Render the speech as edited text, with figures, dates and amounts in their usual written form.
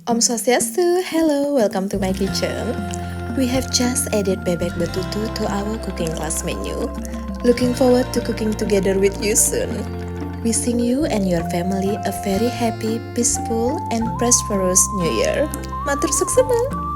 Om Swastiastu, hello, welcome to my kitchen. We have just added bebek betutu to our cooking class menu. Looking forward to cooking together with you soon. Wishing you and your family a very happy, peaceful, and prosperous New Year. Matur suksema!